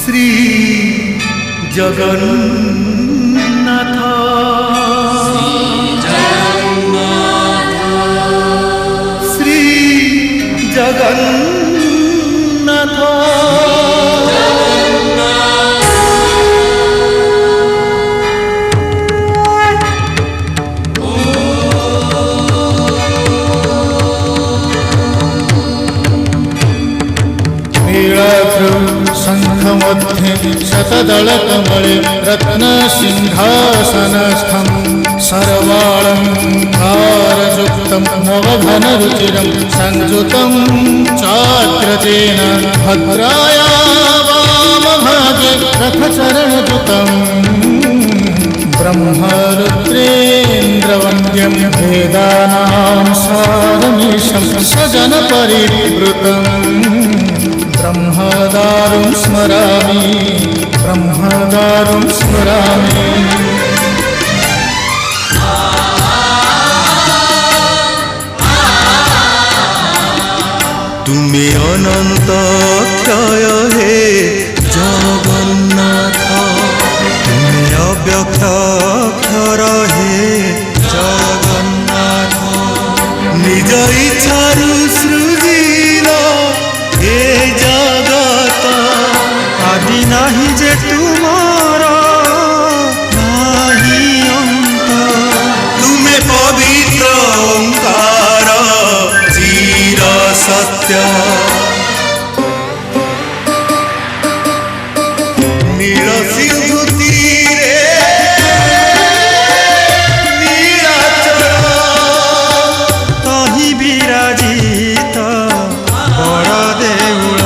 श्री जगन्नाथ श्री जगन्नाथ शंख मध्ये शतदलकमले रत्नसिंहासनस्थं सर्वालङ्कारयुक्तं नवघनरुचिरं संयुतं चाग्रजेन भद्राया वामभागे रथचरणयुतं ब्रह्मरुद्रेन्द्रवन्द्यं वेदानां सारमीशं सजनपरिवृतम् ब्रह्मदारुं स्मरामि ब्रह्मदारुं स्मरामि। तुमे अनंत क्षय हे जगन्नाथ तुमे अव्यक्त अक्षर हे जगन्नाथ निज इच्छारु सृजिल हे जगत आदि नाही जे तुमार नाही अंत तुमे पवित्र ओंकार चिर सत्य नील सिंधु तीरे नीलाचल तहि विराजित बड़ देउल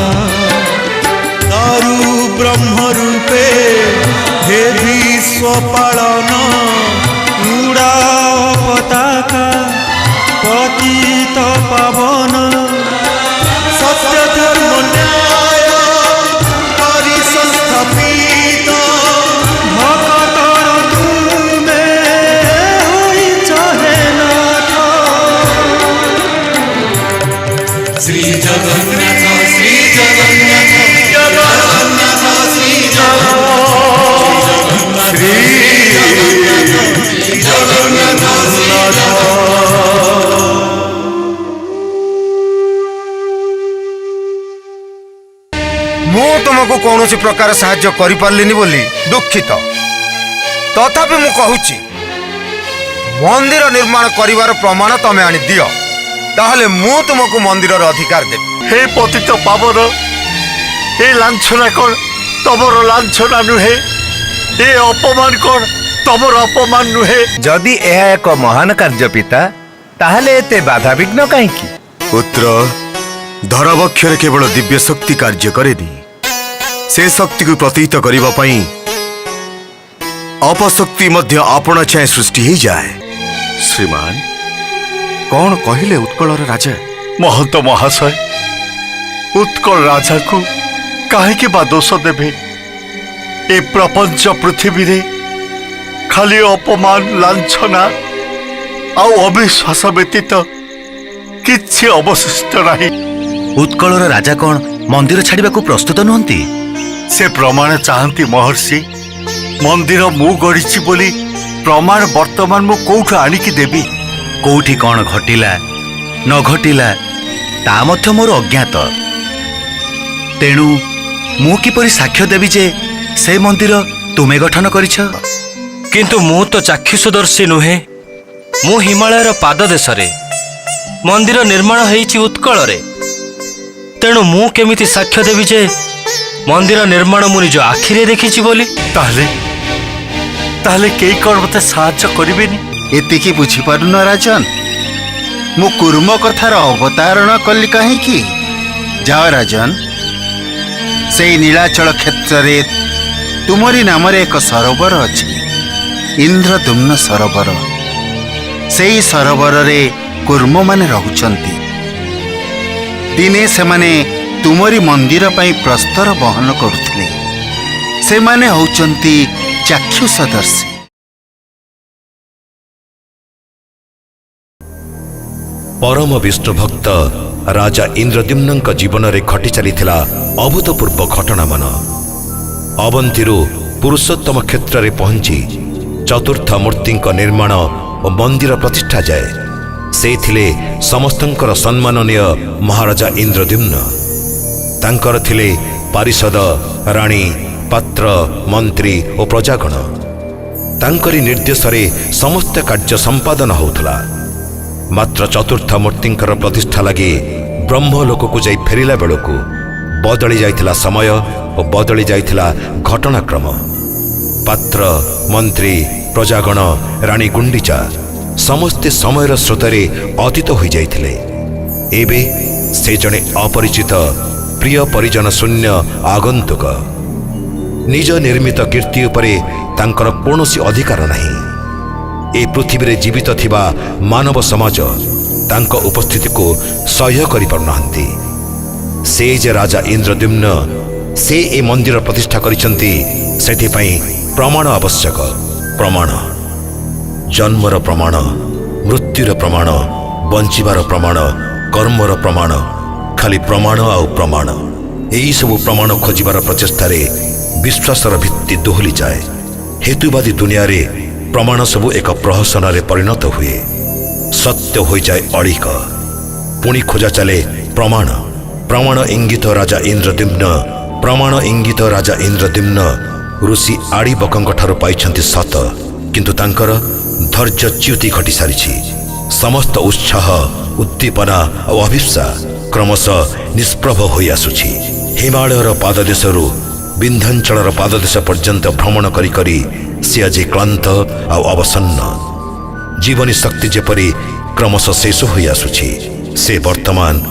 दारु ब्रह्म रूपे हे विश्व पालन उड़ा पताका पतित पावन सत्य धर्म न्याय परिसंस्थापित भक्तर तुमे होइछ हे नाथ श्री जगन्नाथ श्री जगन्नाथ जगन्नाथ श्री जगन्नाथ श्री जगन्नाथ मु तुमको कौन प्रकार साहाय्य करि पारलिनी बोली दुखित तथापि मु कहूची मंदिर निर्माण करिवार प्रमाण तमे आनी दियो ताहले मु तुमको मंदिर अधिकार देबी। हे पतित पावन हे लांछना कौन तमर लांछना नुहे हे अपमान कौन तमर अपमान नुहे जदि यह एक महान कार्य पिता ताहले एते बाधा विघ्न कहीं पुत्र धरवक्षर केवल दिव्य शक्ति कार्य करेनी से शक्ति को प्रतीत करिबा पई अपशक्ति मध्य आपण छाए सृष्टि ही जाए। श्रीमान कौन कहिले उत्कलर राजा महंत महाशय उत्कल राजा को काहे बा दोष देबे ए प्रपंच पृथ्वी रे खाली अपमान लांछना आउ अविश्वास व्यतीत किछि अवशिष्ट नाही। उत्कलर राजा कौन मंदिर छाड़िबा को प्रस्तुत नुहंती से प्रमाण चाहती महर्षि मंदिर मु गढ़ी बोली प्रमाण वर्तमान मु कोठु आनिकी देबी कोठी कौन घटिला न घटिला ता मध्य मोर अज्ञात तेणु मु किपरि साक्ष्य देबी जे से मंदिर तुमे गठन करिछ किंतु मु तो चाक्षुषदर्शी नुहे मु हिमालयर पाद देश रे मंदिर निर्माण हेइछि उत्कल रे तेणु मु केमिति साक्ष्य देबी जे मंदिर निर्माण मु निज आखिरे देखिछि बोली ताहले केई कोन मते साहाय्य करिबेनी एतिकी बुझी पारुन राजन मु कूर्म कथार अवतारण कली कहीं जाओ राजन से नीलाचल क्षेत्र रे तुमरी नाम एक सरोवर अच्छी इंद्रदुम्न सरोवर से सरोवर रे कूर्म माने रहउचंती दिने से माने तुमरी मंदिर पई प्रस्तर बहन करुथिले से माने होउचंती चाक्षुषदर्शी। परम विष्णु भक्त राजा इंद्रद्युम्न जीवन में घटी चली अभूतपूर्व घटना मन अवंती पुरुषोत्तम क्षेत्र में पहुंची चतुर्थ मूर्ति निर्माण और मंदिर प्रतिष्ठा जाए से थिले समस्तंकर सम्माननीय महाराजा इंद्रद्युम्न तांकर थिले पारिषद राणी पात्र मंत्री और प्रजागण तांकरी निर्देश रे समस्त कार्य संपादन होउथला। मात्र चतुर्थ मूर्तिंकर प्रतिष्ठा लगी ब्रह्मलोक को जाई फेरिला बेलू बदली जाइथिला समय और बदली जाइथिला घटनाक्रम। पात्र मंत्री प्रजागण रानी गुंडीचा समस्ते समयर स्रोतरे अतीत हो जाइथिले। एबे से जने अपरिचित प्रिय परिजन शून्य आगंतुक निज निर्मित कीर्ति उपरे तांकर कौनसी अधिकार नहीं। ए पृथ्वी रे जीवित थिबा मानव समाज तांको उपस्थिति को सह्य करि पारुनाहांती। से जे राजा इंद्रद्युम्न से ए मंदिर प्रतिष्ठा करिसंती सेथि पई प्रमाण आवश्यक। प्रमाण जन्मर प्रमाण मृत्युर प्रमाण बंचिबार प्रमाण कर्मर प्रमाण खाली प्रमाण आउ प्रमाण एही सब प्रमाण खोजिबार प्रचेष्टा रे विश्वासर भित्ति दोहली जाए। हेतुवादी दुनिया रे प्रमाण सबू एक प्रहसन रे परिणत हुए सत्य हो जाए अड़िक पुणी खोजा चले प्रमाण। प्रमाण इंगित राजा इंद्रद्युम्न प्रमाण इंगित राजा इंद्रद्युम्न ऋषि आड़ी बकंक ठारू पाइछंती सत किंतु तांकर धैर्य च्युति घटी सारिछि। समस्त उत्साह उद्दीपना और अभिप्सा क्रमशः निष्प्रभ होई आसुछि। हिमालयर पाददेशरू विंध्याचलर पाददेश पर्यंत भ्रमण करी करी से आज क्लांत आ अवसन्न जीवनी शक्ति जेपरी क्रमशः शेष होई आसुछि। से वर्तमान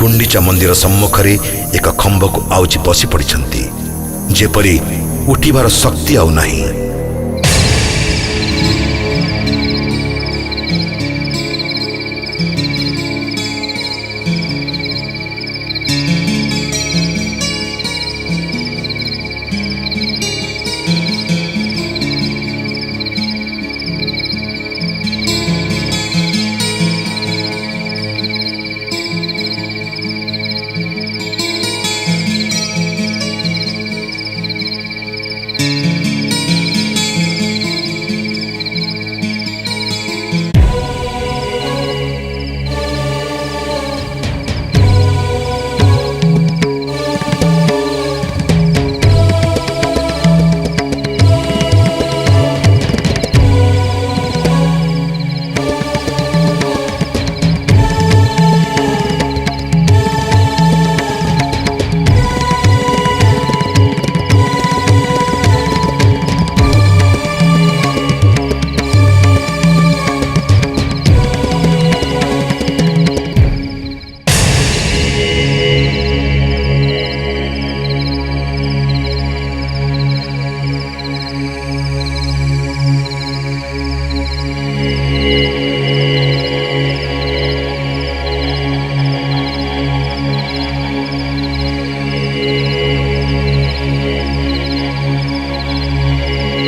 गुंडीचा मंदिर सम्मुखरे एक खंभ को आउची बसी पड़िछंती जेपरी उठिबार शक्ति आउ नाही।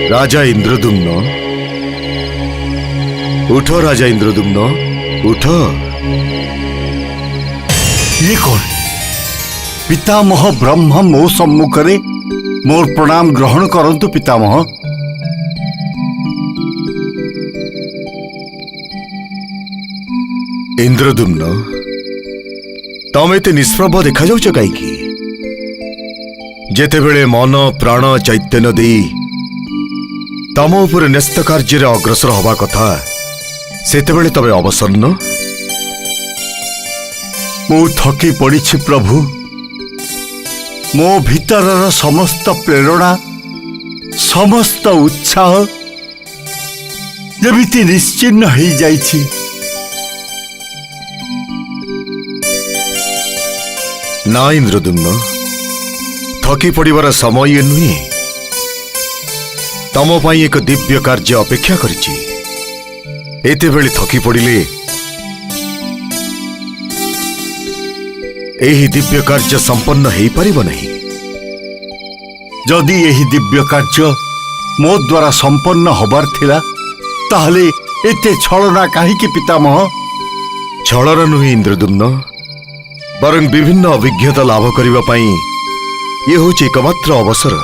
राजा इंद्रद्युम्न उठ राजा इंद्रद्युम्न उठ। ये कौन पितामह ब्रह्म मो सम्मुखरे मोर प्रणाम ग्रहण करंतु पितामह। इंद्रद्युम्न तमे ते निष्प्रभ देखा जाउछ काईकी जेतेबेले मन प्राण चैतन्य देई तम उपर न्यस्त कार्य अग्रसर हवा कथा सेतेबेले तमे अवसन्न। मु थकी पड़ी प्रभु मो भीतर समस्त प्रेरणा समस्त उत्साह जमिति निश्चिन्न हो जाइछि। ନା ଇନ୍ଦ୍ରଦ୍ୟୁମ୍ନ, ଥକି ପଡ଼ିବାର ସମୟ ଇଏ ନୁହେଁ। ତମ ପାଇଁ ଏକ ଦିବ୍ୟ କାର୍ଯ୍ୟ ଅପେକ୍ଷା କରିଛି। ଏତେବେଳେ ଥକି ପଡ଼ିଲେ ଏହି ଦିବ୍ୟ କାର୍ଯ୍ୟ ସମ୍ପନ୍ନ ହେଇପାରିବ ନାହିଁ। ଯଦି ଏହି ଦିବ୍ୟ କାର୍ଯ୍ୟ ମୋ ଦ୍ୱାରା ସମ୍ପନ୍ନ ହବାର ଥିଲା ତାହେଲେ ଏତେ ଛଳନା କାହିଁକି ପିତାମହ? ଛଳନା ନୁହେଁ ଇନ୍ଦ୍ରଦ୍ୟୁମ୍ନ, ବରଂ ବିଭିନ୍ନ ଅଭିଜ୍ଞତା ଲାଭ କରିବା ପାଇଁ ଇଏ ହେଉଛି ଏକମାତ୍ର ଅବସର।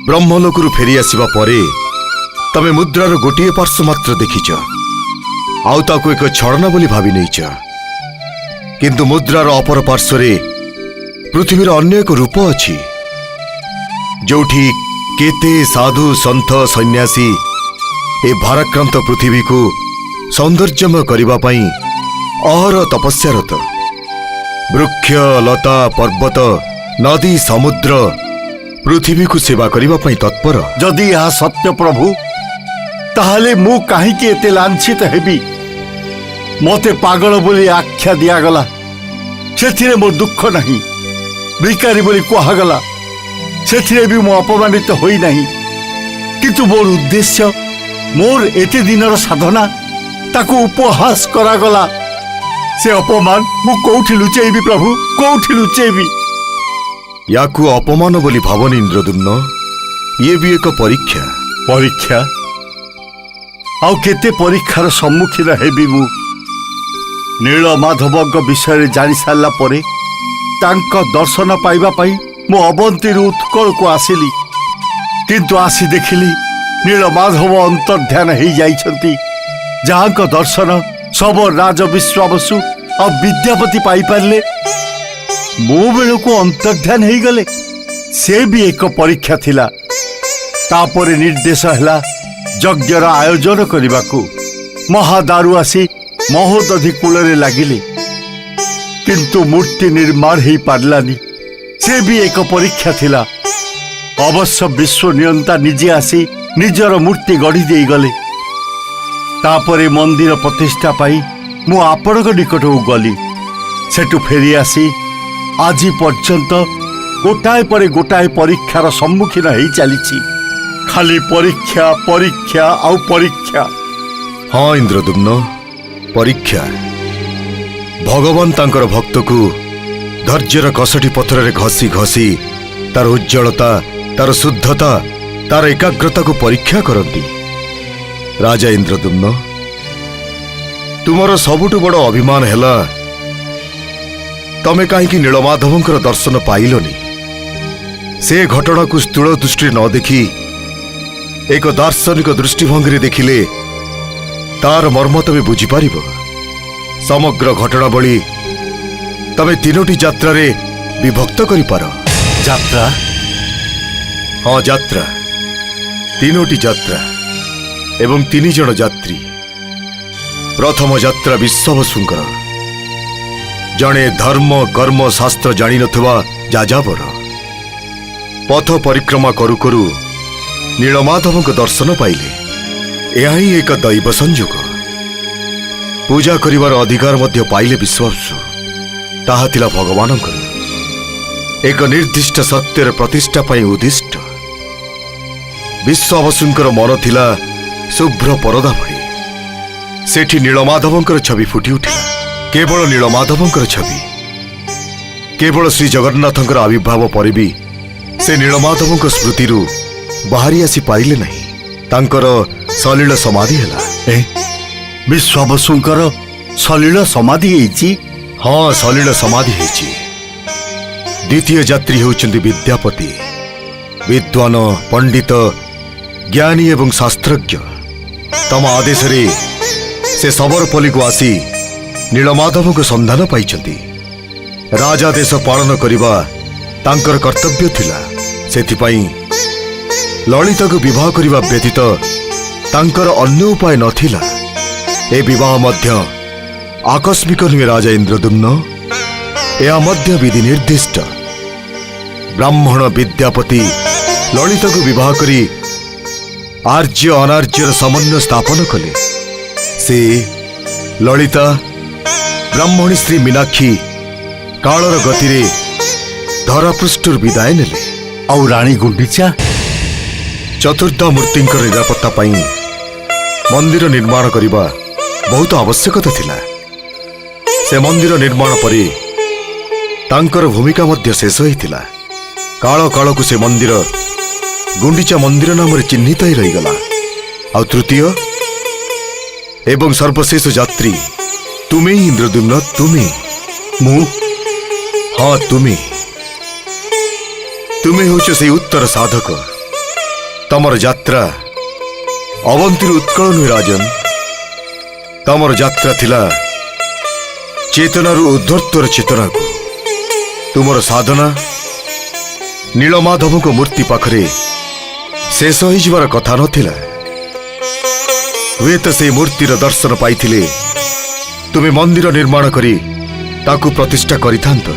ବ୍ରହ୍ମଲୋକରୁ ଫେରିଆସିବା ପରେ ତମେ ମୁଦ୍ରାର ଗୋଟିଏ ପାର୍ଶ୍ୱ ମାତ୍ର ଦେଖିଛ, ଆଉ ତାକୁ ଏକ ଛଳନା ବୋଲି ଭାବି ନେଇଛ। କିନ୍ତୁ ମୁଦ୍ରାର ଅପର ପାର୍ଶ୍ୱରେ ପୃଥିବୀର ଅନ୍ୟ ଏକ ରୂପ ଅଛି, ଯୋଉଠି କେତେ ସାଧୁ ସନ୍ଥ ସନ୍ନ୍ୟାସୀ ଏ ଭାରାକ୍ରାନ୍ତ ପୃଥିବୀକୁ ସୌନ୍ଦର୍ଯ୍ୟମୟ କରିବା ପାଇଁ ଅହର ତପସ୍ୟାରତ। ବୃକ୍ଷ ଲତା ପର୍ବତ ନଦୀ ସମୁଦ୍ର ପୃଥିବୀକୁ ସେବା କରିବା ପାଇଁ ତତ୍ପର। ଯଦି ଏହା ସତ୍ୟ ପ୍ରଭୁ, ତାହେଲେ ମୁଁ କାହିଁକି ଏତେ ଲାଞ୍ଛିତ ହେବି? ମୋତେ ପାଗଳ ବୋଲି ଆଖ୍ୟା ଦିଆଗଲା, ସେଥିରେ ମୋ ଦୁଃଖ ନାହିଁ। ଭିକାରୀ ବୋଲି କୁହାଗଲା, ସେଥିରେ ବି ମୁଁ ଅପମାନିତ ହୋଇନାହିଁ। କିନ୍ତୁ ମୋର ଉଦ୍ଦେଶ୍ୟ, ମୋର ଏତେ ଦିନର ସାଧନା, ତାକୁ ଉପହାସ କରାଗଲା। ସେ ଅପମାନ ମୁଁ କୋଉଠି ଲୁଚେଇବି ପ୍ରଭୁ, କୋଉଠି ଲୁଚେଇବି? ୟାକୁ ଅପମାନ ବୋଲି ଭାବନି ଇନ୍ଦ୍ରଦ୍ୟୁମ୍ନ, ଇଏ ବି ଏକ ପରୀକ୍ଷା। ପରୀକ୍ଷା? ଆଉ କେତେ ପରୀକ୍ଷାର ସମ୍ମୁଖୀନ ହେବି ମୁଁ? ନୀଳମାଧବଙ୍କ ବିଷୟରେ ଜାଣି ସାରିଲା ପରେ ତାଙ୍କ ଦର୍ଶନ ପାଇବା ପାଇଁ ମୁଁ ଅବନ୍ତୀରୁ ଉତ୍କଳକୁ ଆସିଲି। କିନ୍ତୁ ଆସି ଦେଖିଲି ନୀଳମାଧବ ଅନ୍ତର୍ଧ୍ୟାନ ହେଇଯାଇଛନ୍ତି, ଯାହାଙ୍କ ଦର୍ଶନ ସବୁ ରାଜ ବିଶ୍ୱାବସୁ ଆଉ ବିଦ୍ୟାପତି ପାଇପାରିଲେ। ମୋ ବେଳକୁ ଅନ୍ତର୍ଧ୍ୟାନ ହେଇଗଲେ। ସେ ବି ଏକ ପରୀକ୍ଷା ଥିଲା। ତାପରେ ନିର୍ଦ୍ଦେଶ ହେଲା ଯଜ୍ଞର ଆୟୋଜନ କରିବାକୁ। ମହାଦାରୁ ଆସି ମହୋଦଧି କୂଳରେ ଲାଗିଲେ, କିନ୍ତୁ ମୂର୍ତ୍ତି ନିର୍ମାଣ ହେଇପାରିଲାନି। ସେ ବି ଏକ ପରୀକ୍ଷା ଥିଲା। ଅବଶ୍ୟ ବିଶ୍ୱ ନିୟନ୍ତା ନିଜେ ଆସି ନିଜର ମୂର୍ତ୍ତି ଗଢ଼ି ଦେଇଗଲେ। ତାପରେ ମନ୍ଦିର ପ୍ରତିଷ୍ଠା ପାଇଁ ମୁଁ ଆପଣଙ୍କ ନିକଟକୁ ଗଲି। ସେଠୁ ଫେରି ଆସି ଆଜି ପର୍ଯ୍ୟନ୍ତ ଗୋଟାଏ ପରେ ଗୋଟାଏ ପରୀକ୍ଷାର ସମ୍ମୁଖୀନ ହେଇ ଚାଲିଛି। ଖାଲି ପରୀକ୍ଷା ପରୀକ୍ଷା ଆଉ ପରୀକ୍ଷା। ହଁ ଇନ୍ଦ୍ରଦ୍ୟୁମ୍ନ, ପରୀକ୍ଷା। ଭଗବାନ ତାଙ୍କର ଭକ୍ତକୁ ଧୈର୍ଯ୍ୟର କଷଟି ପଥରରେ ଘଷି ଘଷି ତାର ଉଜ୍ଜ୍ୱଳତା, ତାର ଶୁଦ୍ଧତା, ତାର ଏକାଗ୍ରତାକୁ ପରୀକ୍ଷା କରନ୍ତି। ରାଜା ଇନ୍ଦ୍ରଦ୍ୟୁମ୍ନ, ତୁମର ସବୁଠୁ ବଡ଼ ଅଭିମାନ ହେଲା ତମେ କାହିଁକି ନୀଳମାଧବଙ୍କର ଦର୍ଶନ ପାଇଲନି? ସେ ଘଟଣାକୁ ସ୍ଥୂଳ ଦୃଷ୍ଟିରେ ନ ଦେଖି ଏକ ଦାର୍ଶନିକ ଦୃଷ୍ଟିଭଙ୍ଗୀରେ ଦେଖିଲେ ତାର ମର୍ମ ତମେ ବୁଝିପାରିବ। ସମଗ୍ର ଘଟଣାବଳୀ ତମେ 3ଟି ଯାତ୍ରାରେ ବିଭକ୍ତ କରିପାର। ଯାତ୍ରା? ହଁ, ଯାତ୍ରା। 3ଟି ଯାତ୍ରା ଏବଂ 3 ଜଣ ଯାତ୍ରୀ। ପ୍ରଥମ ଯାତ୍ରା ବିଶ୍ୱାବସୁଙ୍କର, ଜଣେ ଧର୍ମ କର୍ମ ଶାସ୍ତ୍ର ଜାଣିନଥିବା ଯାଯାବର। ପଥ ପରିକ୍ରମା କରୁ କରୁ ନୀଳମାଧବଙ୍କ ଦର୍ଶନ ପାଇଲେ। ଏହା ହିଁ ଏକ ଦୈବ ସଂଯୋଗ। ପୂଜା କରିବାର ଅଧିକାର ମଧ୍ୟ ପାଇଲେ ବିଶ୍ୱାବସୁ। ତାହା ଥିଲା ଭଗବାନଙ୍କର ଏକ ନିର୍ଦ୍ଦିଷ୍ଟ ସତ୍ୟର ପ୍ରତିଷ୍ଠା ପାଇଁ ଉଦ୍ଦିଷ୍ଟ। ବିଶ୍ୱାବସୁଙ୍କର ମନ ଥିଲା ଶୁଭ୍ର ପରଦା ଭଳି। ସେଠି ନୀଳମାଧବଙ୍କର ଛବି ଫୁଟି ଉଠିଲା। କେବଳ ନୀଳମାଧବଙ୍କର ଛବି। କେବଳ ଶ୍ରୀ ଜଗନ୍ନାଥଙ୍କର ଆବିର୍ଭାବ ପରେ ବି ସେ ନୀଳମାଧବଙ୍କ ସ୍ମୃତିରୁ ବାହାରି ଆସି ପାରିଲେ ନାହିଁ। ତାଙ୍କର ସଲିଳ ସମାଧି ହେଲା। ବିଶ୍ୱାବସୁଙ୍କର ସଲିଳ ସମାଧି ହେଇଛି? ହଁ, ସଲିଳ ସମାଧି ହେଇଛି। ଦ୍ୱିତୀୟ ଯାତ୍ରୀ ହେଉଛନ୍ତି ବିଦ୍ୟାପତି, ବିଦ୍ୱାନ, ପଣ୍ଡିତ, ଜ୍ଞାନୀ ଏବଂ ଶାସ୍ତ୍ରଜ୍ଞ। ତମ ଆଦେଶରେ ସେ ଶବରପଲ୍ଲୀକୁ ଆସି ନୀଳମାଧବଙ୍କ ସନ୍ଧାନ ପାଇଛନ୍ତି। ରାଜାଦେଶ ପାଳନ କରିବା ତାଙ୍କର କର୍ତ୍ତବ୍ୟ ଥିଲା। ସେଥିପାଇଁ ଲଳିତାକୁ ବିବାହ କରିବା ବ୍ୟତୀତ ତାଙ୍କର ଅନ୍ୟ ଉପାୟ ନଥିଲା। ଏ ବିବାହ ମଧ୍ୟ ଆକସ୍ମିକ ନୁହେଁ ରାଜା ଇନ୍ଦ୍ରଦ୍ୟୁମ୍ନ, ଏହା ମଧ୍ୟ ବିଧି ନିର୍ଦ୍ଦିଷ୍ଟ। ବ୍ରାହ୍ମଣ ବିଦ୍ୟାପତି ଲଳିତାକୁ ବିବାହ କରି ଆର୍ଯ୍ୟ ଅନାର୍ଯ୍ୟର ସମନ୍ୱୟ ସ୍ଥାପନ କଲେ। ସେ ଲଳିତା ବ୍ରାହ୍ମଣୀ ଶ୍ରୀ ମୀନାକ୍ଷୀ କାଳର ଗତିରେ ଧରାପୃଷ୍ଠରୁ ବିଦାୟ ନେଲେ। ଆଉ ରାଣୀ ଗୁଣ୍ଡିଚା? ଚତୁର୍ଦ୍ଧା ମୂର୍ତ୍ତିଙ୍କର ନିରାପତ୍ତା ପାଇଁ ମନ୍ଦିର ନିର୍ମାଣ କରିବା ବହୁତ ଆବଶ୍ୟକତା ଥିଲା। ସେ ମନ୍ଦିର ନିର୍ମାଣ ପରେ ତାଙ୍କର ଭୂମିକା ମଧ୍ୟ ଶେଷ ହୋଇଥିଲା। କାଳ କାଳକୁ ସେ ମନ୍ଦିର ଗୁଣ୍ଡିଚା ମନ୍ଦିର ନାମରେ ଚିହ୍ନିତ ହୋଇ ରହିଗଲା। ଆଉ ତୃତୀୟ ଏବଂ ସର୍ବଶେଷ ଯାତ୍ରୀ ତୁମେ ହିଁ ଇନ୍ଦ୍ରଦ୍ୟୁମ୍ନ, ତୁମେ। ମୁଁ? ହଁ, ତୁମେ ହେଉଛ ସେଇ ଉତ୍ତର ସାଧକ। ତମର ଯାତ୍ରା ଅବନ୍ତୀରୁ ଉତ୍କଳ ନୁହେଁ ରାଜନ। ତମର ଯାତ୍ରା ଥିଲା ଚେତନାରୁ ଉଦ୍ଧର୍ତ୍ତର ଚେତନାକୁ। ତୁମର ସାଧନା ନୀଳମାଧବଙ୍କ ମୂର୍ତ୍ତି ପାଖରେ ଶେଷ ହୋଇଯିବାର କଥା ନଥିଲା। ହୁଏତ ସେହି ମୂର୍ତ୍ତିର ଦର୍ଶନ ପାଇଥିଲେ ତୁମେ ମନ୍ଦିର ନିର୍ମାଣ କରି ତାକୁ ପ୍ରତିଷ୍ଠା କରିଥାନ୍ତ,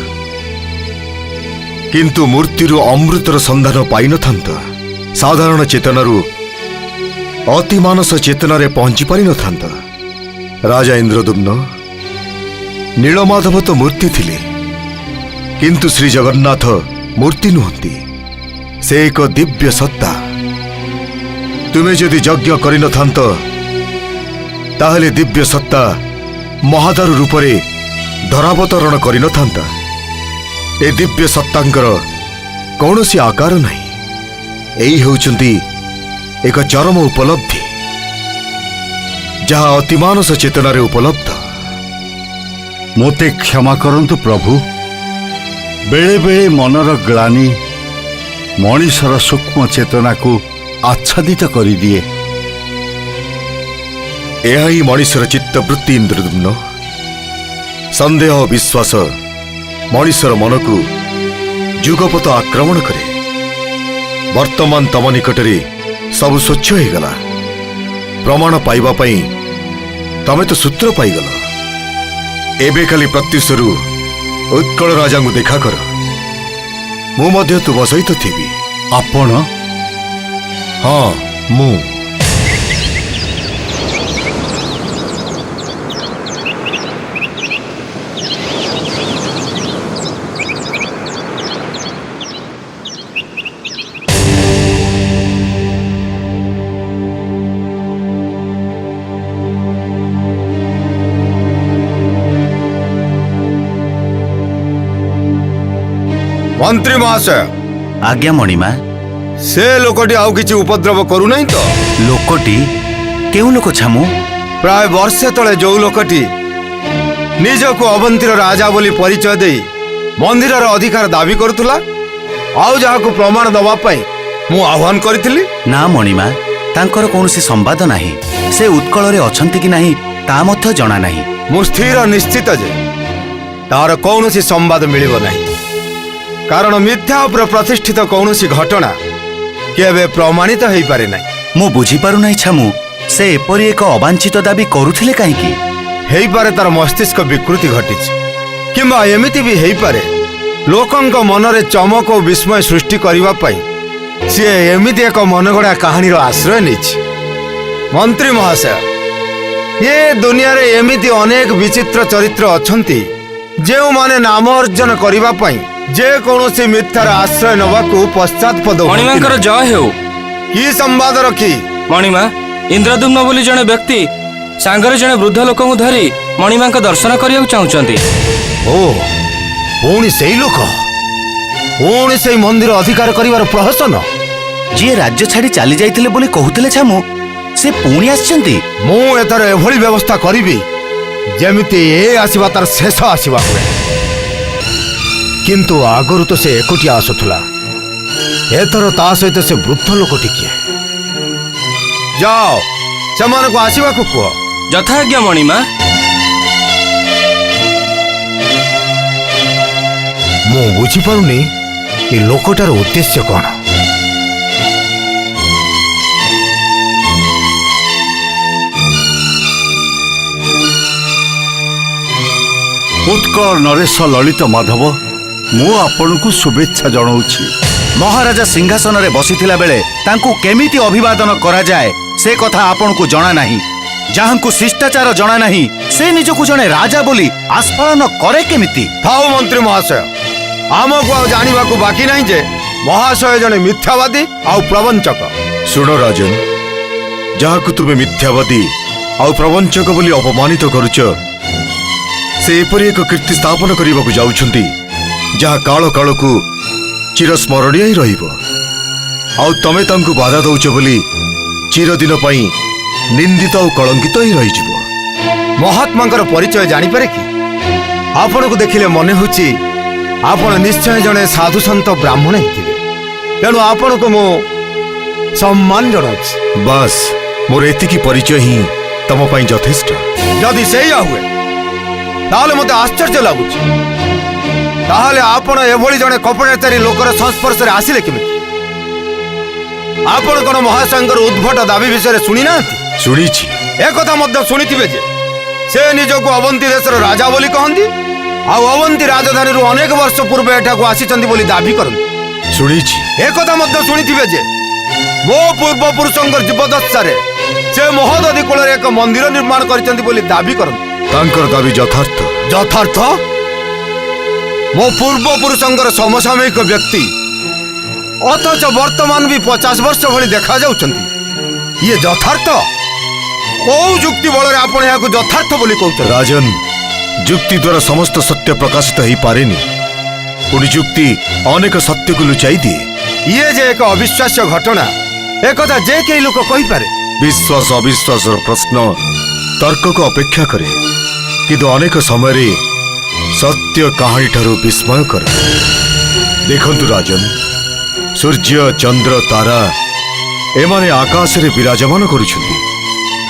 କିନ୍ତୁ ମୂର୍ତ୍ତିରୁ ଅମୃତର ସନ୍ଧାନ ପାଇନଥାନ୍ତ। ସାଧାରଣ ଚେତନାରୁ ଅତିମାନସ ଚେତନାରେ ପହଞ୍ଚି ପାରିନଥାନ୍ତ। ରାଜା ଇନ୍ଦ୍ରଦ୍ୟୁମ୍ନ, ନୀଳମାଧବ ତ ମୂର୍ତ୍ତି ଥିଲେ, କିନ୍ତୁ ଶ୍ରୀ ଜଗନ୍ନାଥ ମୂର୍ତ୍ତି ନୁହନ୍ତି। ସେ ଏକ ଦିବ୍ୟ ସତ୍ତା। ତୁମେ ଯଦି ଯଜ୍ଞ କରିନଥାନ୍ତ ତାହେଲେ ଦିବ୍ୟ ସତ୍ତା ମହାଦାରୁ ରୂପରେ ଧରାବତରଣ କରିନଥାନ୍ତା। ଏ ଦିବ୍ୟ ସତ୍ତାଙ୍କର କୌଣସି ଆକାର ନାହିଁ। ଏଇ ହେଉଛନ୍ତି ଏକ ଚରମ ଉପଲବ୍ଧି, ଯାହା ଅତିମାନସ ଚେତନାରେ ଉପଲବ୍ଧ। ମୋତେ କ୍ଷମା କରନ୍ତୁ ପ୍ରଭୁ। ବେଳେ ବେଳେ ମନର ଗ୍ଳାନି ମଣିଷର ସୂକ୍ଷ୍ମ ଚେତନାକୁ ଆଚ୍ଛାଦିତ କରିଦିଏ। ଏହା ହିଁ ମଣିଷର ଚିତ୍ତବୃତ୍ତି ଇନ୍ଦ୍ରଦ୍ୟୁମ୍ନ। ସନ୍ଦେହ ଓ ବିଶ୍ୱାସ ମଣିଷର ମନକୁ ଯୁଗପତ ଆକ୍ରମଣ କରେ। ବର୍ତ୍ତମାନ ତମ ନିକଟରେ ସବୁ ସ୍ୱଚ୍ଛ ହୋଇଗଲା। ପ୍ରମାଣ ପାଇବା ପାଇଁ ତମେ ତ ସୂତ୍ର ପାଇଗଲ। ଏବେ ଖାଲି ପ୍ରତ୍ୟୁଷରୁ ଉତ୍କଳ ରାଜାଙ୍କୁ ଦେଖା କର। ମୁଁ ମଧ୍ୟ ତୁମ ସହିତ ଥିବି। ଆପଣ? ହଁ, ମୁଁ। ମନ୍ତ୍ରୀ ମହାଶୟ, ଆଜ୍ଞା ମଣିମା। ସେ ଲୋକଟି ଆଉ କିଛି ଉପଦ୍ରବ କରୁନାହିଁ ତ? ଲୋକଟି? କେଉଁ ଲୋକ ଛାମୁ? ପ୍ରାୟ ବର୍ଷେ ତଳେ ଯୋଉ ଲୋକଟି ନିଜକୁ ଅବନ୍ତୀର ରାଜା ବୋଲି ପରିଚୟ ଦେଇ ମନ୍ଦିରର ଅଧିକାର ଦାବି କରୁଥିଲା, ଆଉ ଯାହାକୁ ପ୍ରମାଣ ଦେବା ପାଇଁ ମୁଁ ଆହ୍ୱାନ କରିଥିଲି। ନା ମଣିମା, ତାଙ୍କର କୌଣସି ସମ୍ବାଦ ନାହିଁ। ସେ ଉତ୍କଳରେ ଅଛନ୍ତି କି ନାହିଁ ତା ମଧ୍ୟ ଜଣା ନାହିଁ। ମୁଁ ସ୍ଥିର ନିଶ୍ଚିତ ଯେ ତାର କୌଣସି ସମ୍ବାଦ ମିଳିବ ନାହିଁ, କାରଣ ମିଥ୍ୟା ଉପରେ ପ୍ରତିଷ୍ଠିତ କୌଣସି ଘଟଣା କେବେ ପ୍ରମାଣିତ ହୋଇପାରେ ନାହିଁ। ମୁଁ ବୁଝିପାରୁନାହିଁ ଛାମୁ, ସେ ଏପରି ଏକ ଅବାଞ୍ଛିତ ଦାବି କରୁଥିଲେ କାହିଁକି? ହେଇପାରେ ତାର ମସ୍ତିଷ୍କ ବିକୃତି ଘଟିଛି, କିମ୍ବା ଏମିତି ବି ହେଇପାରେ ଲୋକଙ୍କ ମନରେ ଚମକ ଓ ବିସ୍ମୟ ସୃଷ୍ଟି କରିବା ପାଇଁ ସିଏ ଏମିତି ଏକ ମନଗଢ଼ା କାହାଣୀର ଆଶ୍ରୟ ନେଇଛି। ମନ୍ତ୍ରୀ ମହାଶୟ, ଏ ଦୁନିଆରେ ଏମିତି ଅନେକ ବିଚିତ୍ର ଚରିତ୍ର ଅଛନ୍ତି ଯେଉଁମାନେ ନାମ ଅର୍ଜନ କରିବା ପାଇଁ ଯେକୌଣସି ମିଥ୍ୟାର ଆଶ୍ରୟ ନେବାକୁ ପଶ୍ଚାତପଦ ମଣିମାଙ୍କର ଜୟ ହେଉ। କି ସମ୍ବାଦ ରଖି? ମଣିମା, ଇନ୍ଦ୍ରଦ୍ୟୁମ୍ନ ବୋଲି ଜଣେ ବ୍ୟକ୍ତି ସାଙ୍ଗରେ ଜଣେ ବୃଦ୍ଧ ଲୋକଙ୍କୁ ଧରି ମଣିମାଙ୍କ ଦର୍ଶନ କରିବାକୁ ଚାହୁଁଛନ୍ତି। ଓ, ପୁଣି ସେଇ ଲୋକ, ପୁଣି ସେଇ ମନ୍ଦିର ଅଧିକାର କରିବାର ପ୍ରହସନ। ଯିଏ ରାଜ୍ୟ ଛାଡ଼ି ଚାଲି ଯାଇଥିଲେ ବୋଲି କହୁଥିଲେ ଛାମୁ, ସେ ପୁଣି ଆସିଛନ୍ତି। ମୁଁ ଏଥର ଏଭଳି ବ୍ୟବସ୍ଥା କରିବି ଯେମିତି ଏ ଆସିବା ତାର ଶେଷ ଆସିବା ହୁଏ। କିନ୍ତୁ ଆଗରୁ ତ ସେ ଏକୁଟିଆ ଆସୁଥିଲା, ଏଥର ତା ସହିତ ସେ ବୃଦ୍ଧ ଲୋକଟି କିଏ? ଯାଅ, ସେମାନଙ୍କୁ ଆସିବାକୁ କୁହ। ଯଥାଜ୍ଞା ମଣିମା। ମୁଁ ବୁଝିପାରୁନି ଏ ଲୋକଟାର ଉଦ୍ଦେଶ୍ୟ କଣ? ଉତ୍କଳ ନରେଶ ଲଳିତ ମାଧବ, ମୁଁ ଆପଣଙ୍କୁ ଶୁଭେଚ୍ଛା ଜଣାଉଛି। ମହାରାଜା ସିଂହାସନରେ ବସିଥିଲା ବେଳେ ତାଙ୍କୁ କେମିତି ଅଭିବାଦନ କରାଯାଏ ସେ କଥା ଆପଣଙ୍କୁ ଜଣା ନାହିଁ। ଯାହାଙ୍କୁ ଶିଷ୍ଟାଚାର ଜଣା ନାହିଁ से निजको जने राजा बोली आस्फालन करे केमिति? थाउ मंत्री महाशय आमको आ जानिबाकू बाकी नहीं जे महाशय जने मिथ्यावादी आउ प्रवंचक। शुण राजन, जहाकू तुमे मिथ्यावादी आउ प्रवंचक बोली अपमानित करुच से एपरी एक कीर्ति स्थापन करने को जाउछंती जहा काल कालकू चिरस्मरणीय ही रहिबो। आउ तमे तांकू बाधा दउछ बोली चिरदिन पई निंदित और कलंकित ही रहिजिबो। महात्मांकर परिचय जानिपारे कि? आपण को देखिले मने होची आपण निश्चय जने साधु संत ब्राह्मण हिथिबे, तेणु आपण को मो सम्मान जनाउछि। बस मोर एतिकी परिचय ही तम पई यथेष्ट। जदि सेया हुए ताहले मते आश्चर्य लागुछि। ताहले आपण एभली जने कपटाचारी लोकर संस्पर्श रे आसिले केमिति? आपण कोन महाशंकर उद्भट दाबी विषय रे सुनी नांती? सुनिछि। एकथा मध्य शुणिथिबे जे से निजको अवंती देशर राजा बोली कहंती आउ अवंती राजधानी रु अनेक वर्ष पूर्व एठाकू आसीचंती बोली दाबी करंती। सुनिछि। एकथा मध्य शुणिथिबे जे मो पूर्व पुरुषंकर जीवदशारे से महोदधी कूल एक मंदिर निर्माण करिसंती बोली दाबी करंती। तांकर दाबी यथार्थ। यथार्थ? मो पूर्व पुरुषंकर समसामयिक व्यक्ति अथच वर्तमान भी 50 वर्ष भली देखा जाउछंती, ये यथार्थ? कौ जुक्ति बल आपण यहाँ यथार्थ बोली कहते? राजन, जुक्ति द्वारा समस्त सत्य प्रकाशित हो पारेनी। पुणी जुक्ति अनेक सत्य को लुचाई दिए। ये जे एक अविश्वास्य घटना एक जे कई लोक कही पारे। विश्वास अविश्वास प्रश्न तर्क को अपेक्षा करे, किंतु अनेक समय सत्य कहानी ठारू विस्मय करे। देखंतु राजन, सूर्य चंद्र तारा एमाने आकाश रे विराजमान करुछंती।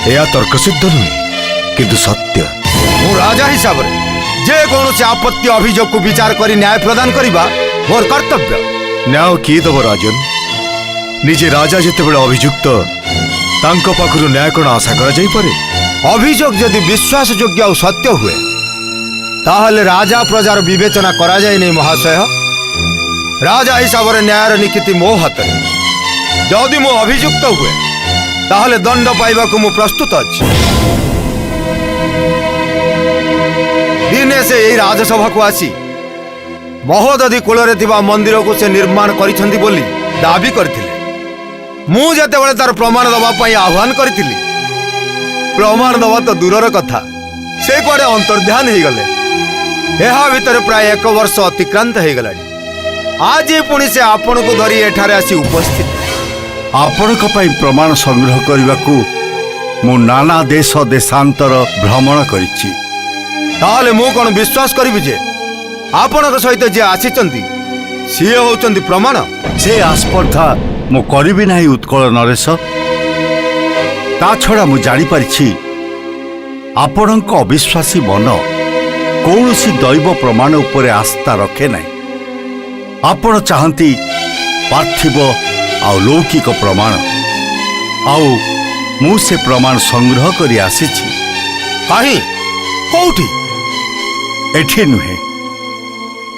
यह तर्कसिद्ध नुहे किंतु सत्य। मो राजा हिसाब रे जे कौन आपत्ति अभियोग को विचार करी न्याय प्रदान करिबा मोर कर्तव्य। न्याय किए दब राजन? निजे राजा जेते बेले अभियुक्त तांको पाखरु न्याय कोन आशा करा जाई पारे? अभियोग यदि विश्वास योग्य और सत्य हुए ताहले राजा प्रजार विवेचना करा जाए नहीं महाशय। राजा हिसाब रे न्यायर निकिति मो हाथ रे। जदि मो अभियुक्त हुए ताहले दंड पाइबा को मु प्रस्तुत अछि। दिने से यही राजसभा को आसी महोदधी कूल रे थिबा मंदिर को से निर्माण करिसंती बोली दाबी करथिले। मु जते बेले तार प्रमाण दबा पई आह्वान करथिली, प्रमाण दबा तो दूरर कथा से कुआडे अंतर्ध्यान हो गले। एहा भितर प्राय 1 वर्ष अतिक्रांत हो गलानी। आज पुणी से आपण को धरी एठारे आसी उपस्थित। ଆପଣଙ୍କ ପାଇଁ ପ୍ରମାଣ ସଂଗ୍ରହ କରିବାକୁ ମୁଁ ନାନା ଦେଶ ଦେଶାନ୍ତର ଭ୍ରମଣ କରିଛି। ताहले मु कोन विश्वास करिबि जे आपणक सहित जे आसीचंती सिए होचंती प्रमाण? ସେ ଆସ୍पर्ଦ୍ଧା ମୁଁ କରିବି ନାହିଁ ଉତ୍କଳ ନରେଶ। ତା ଛଡ଼ା ମୁଁ ଜାଣିପାରିଛି ଆପଣଙ୍କ ଅବିଶ୍ୱାସୀ ମନ କୌଣସି ଦୈବ ପ୍ରମାଣ ଉପରେ ଆସ୍ଥା ରଖେ ନାହିଁ। ଆପଣ ଚାହାନ୍ତି ପାର୍ଥିବ ଆଉ ଲୌକିକ ପ୍ରମାଣ, ଆଉ ମୁଁ ସେ ପ୍ରମାଣ ସଂଗ୍ରହ କରି ଆସିଛି। କାହିଁ? କୋଉଠି? ଏଠି ନୁହେଁ,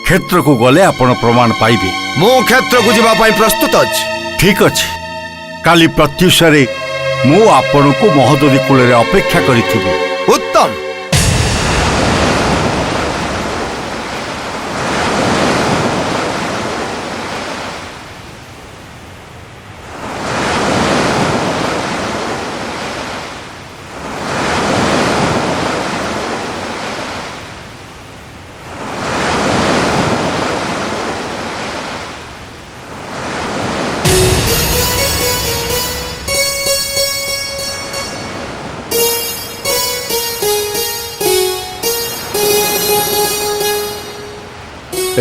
କ୍ଷେତ୍ରକୁ ଗଲେ ଆପଣ ପ୍ରମାଣ ପାଇବେ। मु क्षेत्र को जीवा पाई प्रस्तुत अछि। ଠିକ୍ ଅଛି, କାଲି ପ୍ରତ୍ୟୁଷରେ ମୁଁ ଆପଣଙ୍କୁ ମହୋଦଧି କୂଳରେ ଅପେକ୍ଷା କରିଥିବି। उत्तम।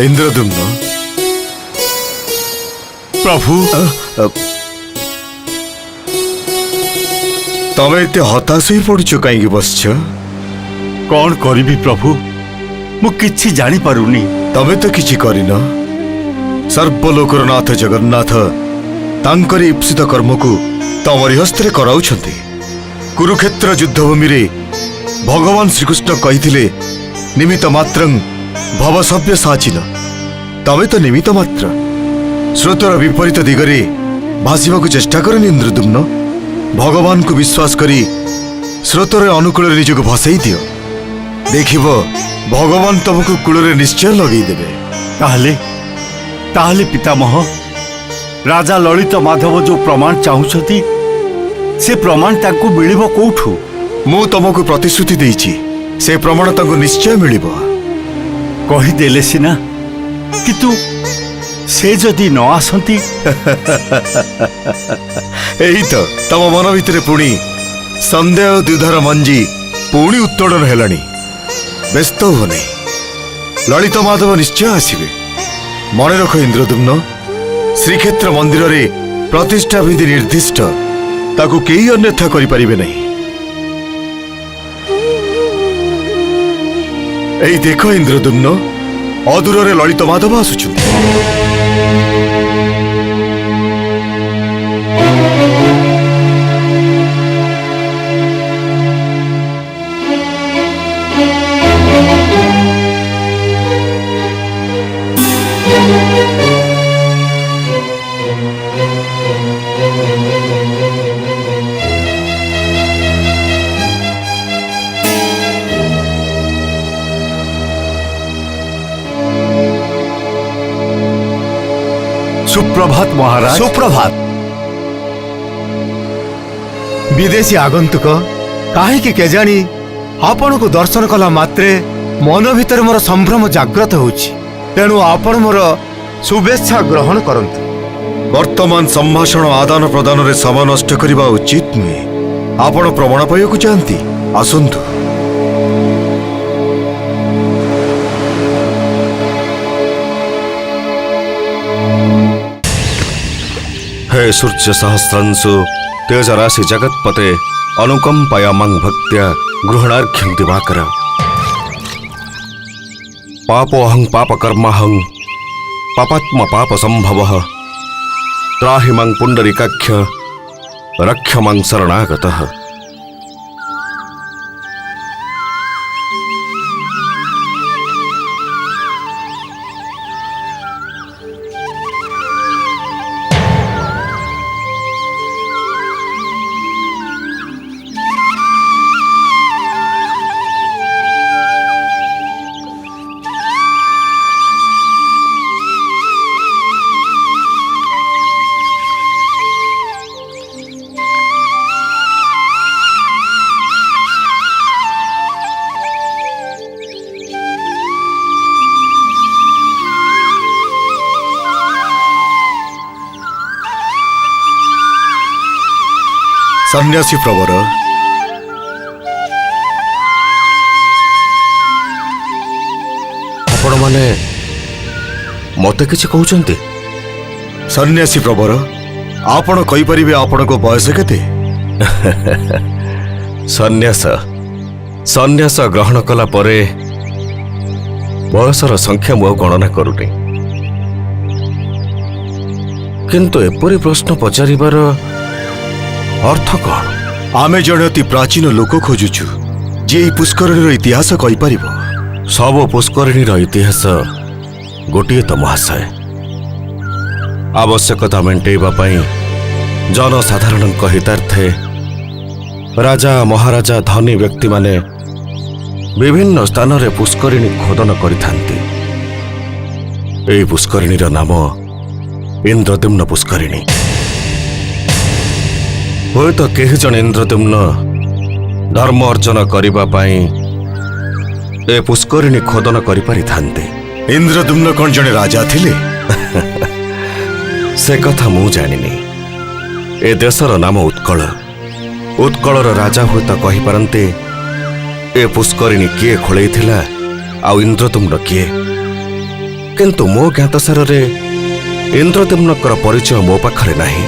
इंद्रदुम्न, ପ୍ରଭୁ, तमे एते हताश ही पड़ुछ कहीं बसछ? କ'ଣ କରିବି ପ୍ରଭୁ, ମୁଁ କିଛି ଜାଣିପାରୁନି। तमे तो किछि करिन। सर्वलोकर नाथ जगन्नाथ तांकरी इप्सित कर्म को तमरी हस्ते कराउछंती। कुरुक्षेत्र युद्धभूमि रे भगवान श्रीकृष्ण कहिथिले निमित्त मात्रं भवसभ्य साचिल। तमे तो निमित्त मात्र। स्रोतर विपरीत दिगरे भाषिबाकु चेष्टा करनी इंद्रदुम्न। भगवान को विश्वास करी स्रोतर अनुकूल निजक भसई दियो। ଦେଖିବ ଭଗବାନ ତମକୁ କୂଳରେ ନିଶ୍ଚୟ ଲଗେଇଦେବେ। ତାହେଲେ ପିତାମହ, ରାଜା ଲଳିତ ମାଧବ ଯୋଉ ପ୍ରମାଣ ଚାହୁଁଛନ୍ତି ସେ ପ୍ରମାଣ ତାଙ୍କୁ ମିଳିବ କୋଉଠୁ? ମୁଁ ତମକୁ ପ୍ରତିଶ୍ରୁତି ଦେଇଛି, ସେ ପ୍ରମାଣ ତାଙ୍କୁ ନିଶ୍ଚୟ ମିଳିବ। କହିଦେଲେ ସିନା, କିନ୍ତୁ ସେ ଯଦି ନ ଆସନ୍ତି? ଏଇ ତ ତମ ମନ ଭିତରେ ପୁଣି ସନ୍ଦେହ ଦ୍ୱିଧାର ମଞ୍ଜି ପୁଣି ଉତ୍ତୋଳନ ହେଲାଣି। ବ୍ୟସ୍ତ ହୁଅନି, ଲଳିତ ମାଧବ ନିଶ୍ଚୟ ଆସିବେ। ମନେ ରଖ ଇନ୍ଦ୍ରଦ୍ୟୁମ୍ନ, ଶ୍ରୀକ୍ଷେତ୍ର ମନ୍ଦିରରେ ପ୍ରତିଷ୍ଠା ବିଧି ନିର୍ଦ୍ଦିଷ୍ଟ, ତାକୁ କେହି ଅନ୍ୟଥା କରିପାରିବେ ନାହିଁ। ଏଇ ଦେଖ ଇନ୍ଦ୍ରଦ୍ୟୁମ୍ନ, ଅଦୂରରେ ଲଳିତ ମାଧବ ଆସୁଛନ୍ତି। ସୁପ୍ରଭାତ ମହାରାଜ। ସୁପ୍ରଭାତ। ବିଦେଶୀ ଆଗନ୍ତୁକ କାହିଁକି କେଜାଣି ଆପଣଙ୍କୁ ଦର୍ଶନ କଲା ମାତ୍ରେ ମନ ଭିତରେ ମୋର ସମ୍ଭ୍ରମ ଜାଗ୍ରତ ହେଉଛି। ତେଣୁ ଆପଣ ମୋର ଶୁଭେଚ୍ଛା ଗ୍ରହଣ କରନ୍ତୁ। ବର୍ତ୍ତମାନ ସମ୍ଭାଷଣ ଆଦାନ ପ୍ରଦାନରେ ସମୟ ନଷ୍ଟ କରିବା ଉଚିତ ନୁହେଁ। ଆପଣ ପ୍ରମାଣ ପାଇବାକୁ ଚାହାନ୍ତି, ଆସନ୍ତୁ। हे सूर्य सहस्रांशु तेज राशि जगत्पते अनुकंपया मंग भक्त्या गृहणार्घ्यं दिवाकर। पापोऽहं पापकर्माहं पापात्म पाप संभवः त्राहि मं पुंडरीकाक्ष रक्ष मं शरणागतः। सन्यासी प्रवर, आपण माने मते किछि कहउचंती? सन्यासी प्रवर, आपण कहि परिबे आपण को बयस केते? सन्यास ग्रहण कला परे बयसर संख्या मु गणना करूनी, किंतु एपरि प्रश्न पचारिबार अर्थ कौन? आमे जड़े अति प्राचीन लोक खोजुचु जे पुष्करणीर इतिहास कहि परिबो। सब पुष्करणीर इतिहास गोटे तो महाशय। आवश्यकता मेंटेबा पई जनसाधारण हितार्थे राजा महाराजा धनी व्यक्ति माने विभिन्न स्थान रे पुष्करिणी खोदन करिथांती। एई पुष्करिणीर नाम इंद्रद्युम्न पुष्करिणी। हुए तो केही जन इंद्रद्युम्न धर्म अर्जन करिबा पाई ए पुष्करिणी खोदन करि पारि थांते। इंद्रद्युम्न कोन जने राजा थिले? से कथा मु जानिनी। ए देशर नाम उत्कल। उत्कलर राजा हुए तो कहि पारंते ए पुष्करिणी किए खोलै थिला आ इंद्रद्युम्न किए। किंतु मो ज्ञातसार रे इंद्रद्युम्नकर परिचय मो पाखरे नाही।